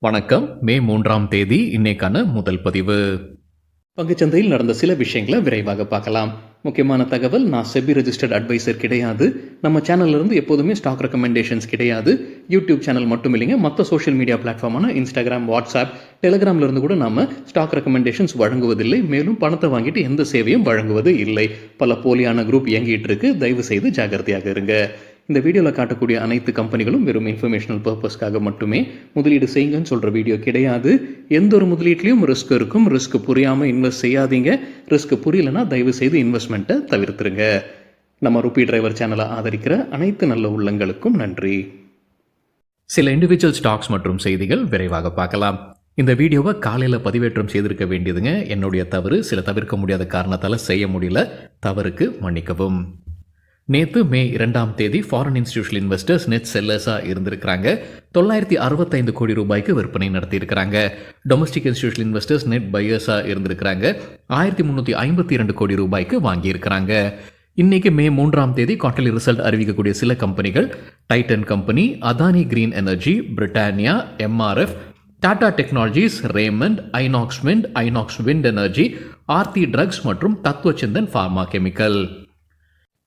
வணக்கம். மே 3ஆம் தேதி இன்னைக்கான முதல் பதிவு. பங்குச்சந்தையில் நடந்த சில விஷயங்களை விரைவாக பார்க்கலாம். முக்கியமான தகவல், நான் செபி ரெஜிஸ்டர்ட் அட்வைசர் கிடையாது. நம்ம சேனல்ல இருந்து எப்போதுமே ஸ்டாக் ரெக்கமெண்டேஷன்ஸ் கிடையாது. யூடியூப் சேனல் மட்டும் இல்லைங்க, மற்ற சோஷியல் மீடியா பிளாட்ஃபார்மான இன்ஸ்டாகிராம், வாட்ஸ்அப், டெலிகிராம்ல இருந்து கூட நாம ஸ்டாக் ரெக்கமெண்டேஷன்ஸ் வழங்குவதில்லை. மேலும் பணத்தை வாங்கிட்டு எந்த சேவையும் வழங்குவது இல்லை. பல போலியான குரூப் இயங்கிட்டு இருக்கு. தயவு செய்து ஜாகிரதையாக இருங்க. இந்த வீடியோவில் காட்டக்கூடிய அனைத்து கம்பெனிகளும் வெறும் இன்ஃபர்மேஷனல் பர்பஸ்க்காக மட்டுமே முதலீடு செய்யுங்கன்னு சொல்கிற வீடியோ கிடையாது. எந்த ஒரு முதலீட்லையும் ரிஸ்க் இருக்கும். ரிஸ்க் புரியாமல் இன்வெஸ்ட் செய்யாதீங்க. ரிஸ்க் புரியலனா தயவு செய்து இன்வெஸ்ட்மெண்ட்டை தவிர்த்துருங்க. நம்ம ருபி டிரைவர் சேனலை ஆதரிக்கிற அனைத்து நல்ல உள்ளங்களுக்கும் நன்றி. சில இண்டிவிஜுவல் ஸ்டாக்ஸ் மற்றும் செய்திகள் விரைவாக பார்க்கலாம். இந்த வீடியோவை காலையில் பதிவேற்றம் செய்திருக்க வேண்டியதுங்க. என்னுடைய தவறு. சில தவிர்க்க முடியாத காரணத்தால் செய்ய முடியல. தவறுக்கு மன்னிக்கவும். நேற்று மே 2ஆம் தேதி ஃபாரின் இன்ஸ்டிடியூஷனல் இன்வெஸ்டர்ஸ் நெட் செல்லர்ஸாக இருந்திருக்கிறாங்க. 965 கோடி ரூபாய்க்கு விற்பனை நடத்தியிருக்கிறாங்க. டொமஸ்டிக் இன்ஸ்டிடியூஷனல் இன்வெஸ்டர்ஸ் நெட் பையர்ஸாக இருந்திருக்கிறாங்க. 1352 கோடி ரூபாய்க்கு வாங்கியிருக்கிறாங்க. இன்னைக்கு மே 3ஆம் தேதி குவார்ட்டர்லி ரிசல்ட் அறிவிக்கக்கூடிய சில கம்பெனிகள்: Titan company, Adani green energy, Britannia, MRF, Tata technologies, Raymond, Inox wind, Inox wind energy, Aarti drugs மற்றும் தத்துவச்சந்தன் pharma chemical.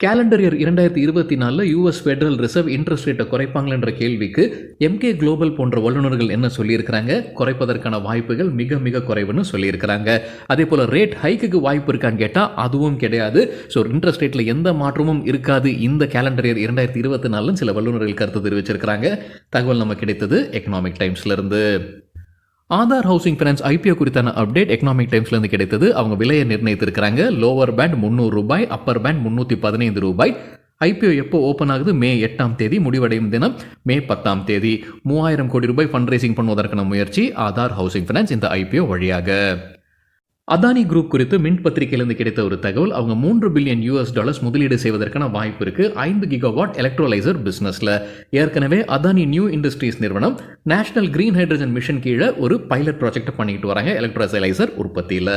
Calendar year 2024 US federal reserve interest ரேட்டை குறைப்பாங்களன்ற கேள்விக்கு எம்கே குளோபல் போன்ற வல்லுநர்கள் என்ன சொல்லியிருக்கிறாங்க? குறைப்பதற்கான வாய்ப்புகள் மிக மிக குறைவுன்னு சொல்லியிருக்கிறாங்க. அதே போல் ரேட் ஹைக்குக்கு வாய்ப்பு இருக்கான்னு கேட்டால் அதுவும் கிடையாது. ஸோ இன்ட்ரெஸ்ட் ரேட்டில் எந்த மாற்றமும் இருக்காது இந்த கேலண்டர் இயர் 2024 சில வல்லுநர்கள் கருத்து தெரிவிச்சிருக்கிறாங்க. தகவல் நமக்கு கிடைத்தது எக்கனாமிக் டைம்ஸ்லேருந்து. ஆதார் ஹவுசிங் ஃபைனான்ஸ் ஐபிஓ குறித்தான அப்டேட் எக்கனாமிக் டைம்ஸ்லேருந்து கிடைத்தது. அவங்க விலையை நிர்ணயித்திருக்கிறாங்க. லோவர் பேண்ட் 300 ரூபாய், அப்பர் பேண்ட் 315 ரூபாய். ஐபிஓ எப்போ ஓப்பன் ஆகுது? மே 8ஆம் தேதி. முடிவடையும் தினம் மே 10ஆம் தேதி. 3000 கோடி ரூபாய் ஃபண்ட் ரைசிங் பண்ணுவதற்கான முயற்சி ஆதார் ஹவுசிங் ஃபைனான்ஸ் இந்த ஐபிஓ வழியாக. அதானி குரூப் குறித்து மின்ட் பத்திரிகையிலிருந்து கிடைத்த ஒரு தகவல், அவங்க $3 பில்லியன் முதலீடு செய்வதற்கான வாய்ப்பு இருக்கு 5 கிகாவாட் எலக்ட்ரோலைசர் பிசினஸ்ல. ஏற்கனவே அதானி நியூ இண்டஸ்ட்ரீஸ் நிறுவனம் நேஷனல் கிரீன் ஹைட்ரஜன் மிஷன் கீழே ஒரு பைலட் ப்ராஜெக்ட் பண்ணிட்டு வராங்க எலக்ட்ரோலைசர் உற்பத்தியில்.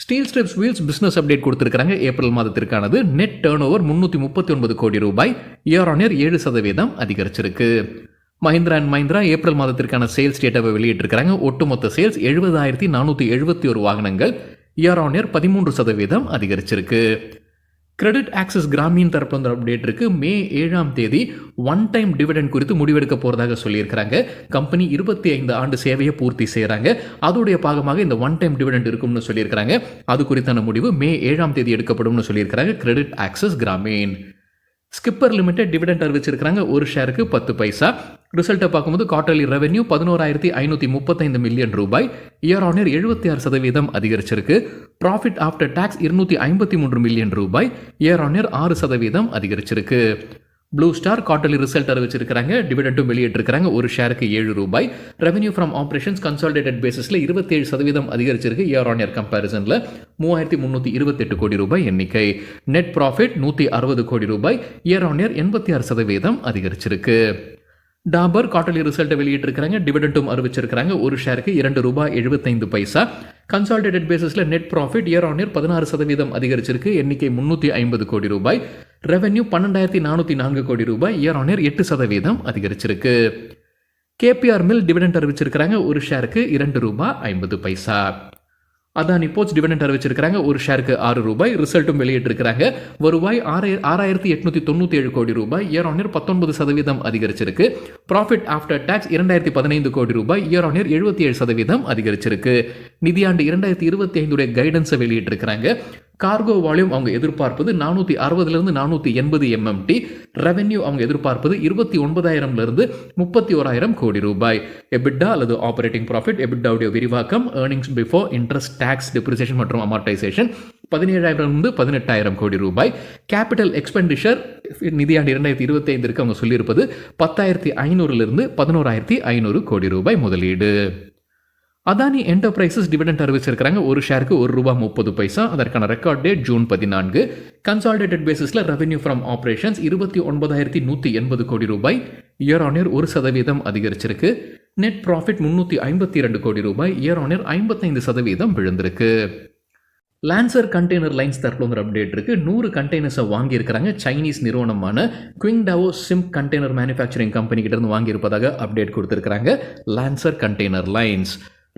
Steel strips wheels business update கொடுத்திருக்காங்க. ஏப்ரல் மாதத்திற்கானது. நெட் டர்ன் ஓவர் 339 கோடி ரூபாய், இயர் ஆன் இயர் 7% அதிகரிச்சிருக்கு. மஹிந்திரா அண்ட் மஹிந்திரா ஏப்ரல் மாதத்திற்கான சேல்ஸ் டேட்டாவை வெளியிட்டிருக்கிறாங்க. ஒட்டுமொத்த சேல்ஸ் 70,471 வாகனங்கள், இயர் ஆன் இயர் 13% அதிகரிச்சிருக்கு. கிரெடிட் ஆக்சஸ் கிராமீன் தரப்பு வந்து அப்டேட் இருக்கு. மே 7ஆம் தேதி ஒன் டைம் டிவிடெண்ட் குறித்து முடிவெடுக்க போறதாக சொல்லியிருக்கிறாங்க. கம்பெனி 25 ஆண்டு சேவையை பூர்த்தி செய்யறாங்க. அதோடைய பாகமாக இந்த ஒன் டைம் டிவிடெண்ட் இருக்கும்னு சொல்லியிருக்கிறாங்க. அது குறித்தான முடிவு மே 7ஆம் தேதி எடுக்கப்படும் சொல்லியிருக்கிறாங்க credit access Grameen. Skipper limited dividend அறிவிச்சிருக்கிறாங்க. ஒரு ஷேருக்கு 10 பைசா. ரிசல்ட்டை பார்க்கும்போது குவார்ட்டர்லி ரெவென்யூ 11,535 மில்லியன் ரூபாய், இயர் ஆன் இயர் 76% அதிகரிச்சிருக்கு. ப்ராஃபிட் ஆஃப்டர் டாக்ஸ் 253 மில்லியன் ரூபாய், இயர் ஆன் இயர் 6% அதிகரிச்சிருக்கு. ப்ளூ ஸ்டார் குவார்ட்டர்லி ரிசல்ட் அறிவிச்சிருக்கிறாங்க. டிவிடெண்டும் வெளியிட்டிருக்கிறாங்க. ஒரு ஷேருக்கு 7 ரூபாய். ரெவென்யூ ஃப்ரம் ஆப்ரேஷன்ஸ் கன்சாலிடேட்டட் பேசிஸில் 27% அதிகரிச்சிருக்கு. இயர் ஆன் இயர் கம்பேரிசனில் 3,328 கோடி ரூபாய் எண்ணிக்கை. நெட் ப்ராஃபிட் 160 கோடி ரூபாய், இயர் ஆன் இயர் 86% அதிகரிச்சிருக்கு. டாபர் குவார்ட்டர்லி ரிசல்ட்டை வெளியிட்டிருக்கிறாங்க. டிவிடெண்டும் அறிவிச்சிருக்கிறாங்க. ஒரு ஷேருக்கு 2 ரூபாய் 75 பைசா. கன்சாலிடேட்டட் பேசிஸில் net profit year on year 16% அதிகரிச்சிருக்கு. எண்ணிக்கை 350 கோடி ரூபாய். ரெவென்யூ 12,404 கோடி ரூபாய், இயர் ஆன் இயர் 8% அதிகரிச்சிருக்கு. கேபிஆர் மில் டிவிடெண்ட் அறிவிச்சிருக்கிறாங்க. ஒரு ஷேருக்கு 2 ரூபாய் 50 பைசா. அதானி போர்ட்ஸ் டிவிடெண்ட் அறிவிச்சிருக்கிறாங்க. ஒரு ஷேருக்கு 6 ரூபாய். ரிசல்ட்டும் வெளியிட்டிருக்கிறாங்க. வருவாய் 6,897 கோடி ரூபாய், இயர் ஆன் இயர் 19% அதிகரிச்சிருக்கு. ப்ராஃபிட் ஆஃப்டர் டாக்ஸ் 2,015 கோடி ரூபாய், இயர் ஆன் இயர் 77% அதிகரிச்சிருக்கு. நிதியாண்டு 2025 கைடன்ஸை வெளியிட்டிருக்கிறாங்க. கார்கோ வால்யூம் அவங்க எதிர்பார்ப்பது 460 480 MMT. ரெவென்யூ அவங்க எதிர்பார்ப்பது 29,000 31,000 கோடி ரூபாய். எபிட்டா அல்லது ஆபரேட்டிங் ப்ராஃபிட், எபிட்டாவுடைய விரிவாக்கம், earnings before interest, tax, depreciation மற்றும் அமார்டைசேஷன் 17,000 18,000 கோடி ரூபாய். கேபிட்டல் எக்ஸ்பெண்டிச்சர் நிதியாண்டு 2025 அவங்க சொல்லியிருப்பது 10,500 11,500 கோடி ரூபாய் முதலீடு. அதானி என்டர்பிரைசஸ் டிவிடெண்ட் அறிவிச்சிருக்கிறாங்க. ஒரு ஷேருக்கு 1 ரூபாய் 30 பைசா. அதற்கான ரெக்கார்ட் டேட் ஜூன் 14. கன்சாலிடேட்டட் பேசிஸில் ரெவென்யூ ஃப்ரம் ஆப்ரேஷன்ஸ் 29,180 கோடி ரூபாய், இயர் ஆன் இயர் 1% அதிகரிச்சிருக்கு. நெட் ப்ராஃபிட் 352 கோடி ரூபாய், இயர் ஆன் இயர் 55% விழுந்திருக்கு. லான்சர் கண்டெய்னர் லைன்ஸ் தரப்புல ஒரு அப்டேட் இருக்குது. 100 கண்டெய்னர்ஸை வாங்கியிருக்கிறாங்க. சைனீஸ் நிறுவனமான குவிங்டாவோ சிம் கண்டெய்னர் மேனுஃபேக்சரிங் கம்பெனி கிட்டேருந்து வாங்கியிருப்பதாக அப்டேட் கொடுத்துருக்காங்க. Lancer container lines.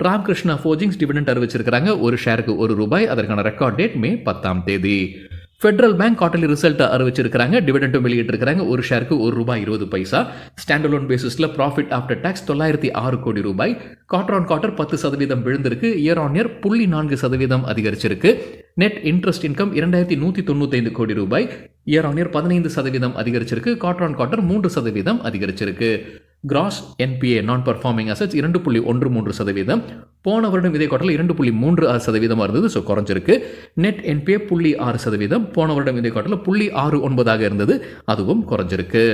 Ramkrishna forgings dividend அறிவிச்சிருக்கிறாங்க. ஒரு ஷேருக்கு ₹1. அதற்கான record date May 10 federal bank quarterly ரிசல்ட்டை அறிவிச்சிருக்கிறாங்க. டிவிடெண்டும் வெளியிட்டிருக்கிறாங்க. ஒரு ஷேருக்கு ₹1.20. ஸ்டாண்டலோன் பேசிஸில் ப்ராஃபிட் ஆஃப்டர் டாக்ஸ் ₹906 கோடி. குவார்டர் ஆன் குவார்டர் 10% விழுந்திருக்கு. இயர் ஆன் இயர் 0.4% அதிகரிச்சிருக்கு. நெட் இன்ட்ரெஸ்ட் இன்கம் ₹2195 கோடி. இயர் ஆன் இயர் 15% அதிகரிச்சிருக்கு. குவார்டர் ஆன் குவார்டர் 3% அதிகரிச்சிருக்கு. Gross NPA non performing assets 2.13%. போன வருடம் இதே குவார்டரில் 2.36% இருந்தது. ஸோ குறைஞ்சிருக்கு. Net NPA 0.6%. போன வருடம் இதே குவார்டரில் 0.69 இருந்தது. அதுவும் குறைஞ்சிருக்கு.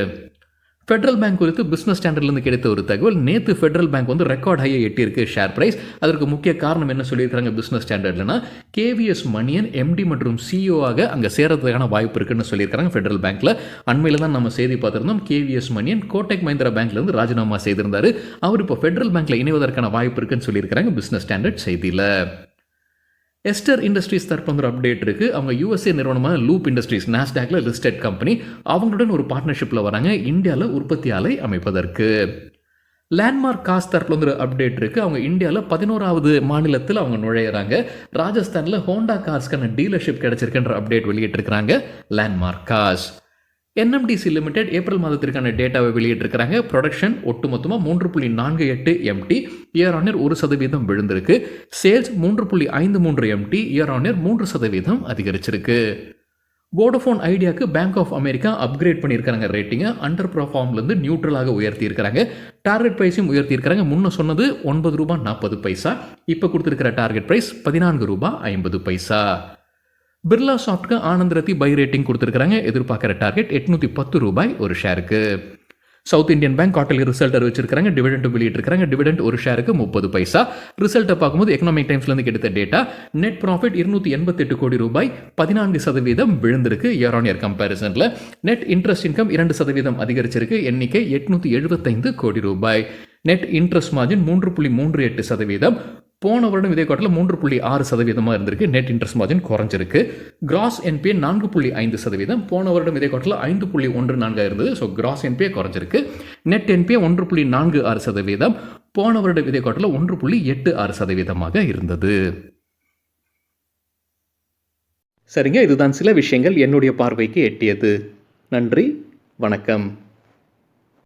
ஃபெடரல் பேங்க் குறித்து பிஸ்னஸ் ஸ்டாண்டர்ட்லேருந்து கிடைத்த ஒரு தகவல். நேற்று ஃபெடரல் பேங்க் வந்து ரெக்கார்ட் ஹையை எட்டியிருக்கு ஷேர் பிரைஸ். அதற்கு முக்கிய காரணம் என்ன சொல்லியிருக்காங்க பிஸ்னஸ் ஸ்டாண்டர்ட்லனா, கேவிஎஸ் மணியன் எம்டி மற்றும் சிஇஓவாக அங்கே சேரதுக்கான வாய்ப்பு இருக்குன்னு சொல்லியிருக்காங்க ஃபெடரல் பேங்க்கில். அண்மையில் தான் நம்ம செய்தி பார்த்துருந்தோம். கேவிஎஸ் மணியன் கோடெக் மஹிந்திரா பேங்க்லேருந்து ராஜினாமா செய்திருந்தார். அவர் இப்போ ஃபெடரல் பேங்க்கில் இணைவதற்கான வாய்ப்பு இருக்குன்னு சொல்லியிருக்காங்க பிஸ்னஸ் ஸ்டாண்டர்ட் செய்தியில். எஸ்டர் இண்டஸ்ட்ரீஸ் தரப்பு ஒரு அப்டேட் இருக்குது. அவங்க யூஎஸ்ஏ நிறுவனமான லூப் இண்டஸ்ட்ரீஸ் நாஸ்டாக்ல லிஸ்டட் கம்பெனி. அவங்களுடன் ஒரு பார்ட்னர்ஷிப்பில் வராங்க இந்தியாவில் உற்பத்தி ஆலை அமைப்பதற்கு. லேண்ட்மார்க் காஸ் தரப்புல ஒரு அப்டேட் இருக்குது. அவங்க இந்தியாவில் 11வது மாநிலத்தில் அவங்க நுழையிறாங்க. ராஜஸ்தானில் ஹோண்டா கார்ஸ்க்கான டீலர்ஷிப் கிடைச்சிருக்குன்ற அப்டேட் வெளியிட்டிருக்கிறாங்க landmark cars. NMDC limited April மாதத்திற்கான டேட்டாவை வெளியிட்டிருக்கிறாங்க. ப்ரொடக்ஷன் ஒட்டுமொத்தமாக 3.48 MT, இயர் ஆன் இயர் 1% விழுந்திருக்கு. Sales 3.53 MT, year on year 3% அதிகரிச்சிருக்கு. வோடஃபோன் ஐடியாவுக்கு பேங்க் ஆஃப் அமெரிக்கா அப்கிரேட் பண்ணியிருக்காங்க ரேட்டிங்கை. அண்டர் பர்ஃபார்ம்லேருந்து நியூட்ரலாக உயர்த்தியிருக்கிறாங்க. டார்கெட் ப்ரைஸையும் உயர்த்தியிருக்கிறாங்க. முன்ன சொன்னது ₹9.40. இப்போ கொடுத்துருக்கிற டார்கெட் ப்ரைஸ் ₹14.50. பிர்லா சாஃப்ட்க்கு ஆனந்த் ரத்தி பை ரேட்டிங் கொடுத்துருக்காங்க. எதிர்பார்க்குற டார்கெட் ₹810 ஒரு ஷேருக்கு. South Indian bank quarterly result அறிவிச்சிருக்காங்க. டிவிடெண்ட் வெளியிட்டிருக்காங்க. டிவிடெண்ட் ஒரு ஷேருக்கு ₹30. ரிசல்ட்டை பார்க்கும்போது எக்கனாமிக் டைம்ஸ்லேருந்து கிடைத்த டேட்டா நெட் ப்ராஃபிட் ₹288 கோடி, 14% விழுந்திருக்கு இயர் ஆன் இயர் கம்பேரிசனில். நெட் இன்ட்ரெஸ்ட் இன்கம் 2% அதிகரிச்சிருக்கு. எண்ணிக்கை ₹875 கோடி. Net interest margin 3.38%. போன வருடம் இதே குவார்டரில் 3.6% இருந்திருக்கு. நெட் இன்ட்ரெஸ்ட் மார்ஜின் குறைஞ்சிருக்கு. Gross NPA 4.5%. போன வருடம் இதே குவார்டரில் 5.14 இருந்தது. ஸோ கிராஸ் என்பிஏ குறைஞ்சிருக்கு. Net NPA 1.46%. போன வருடம் இதே குவார்டரில் 1.86% இருந்தது. சரிங்க, இதுதான் சில விஷயங்கள் என்னுடைய பார்வைக்கு எட்டியது. நன்றி, வணக்கம்.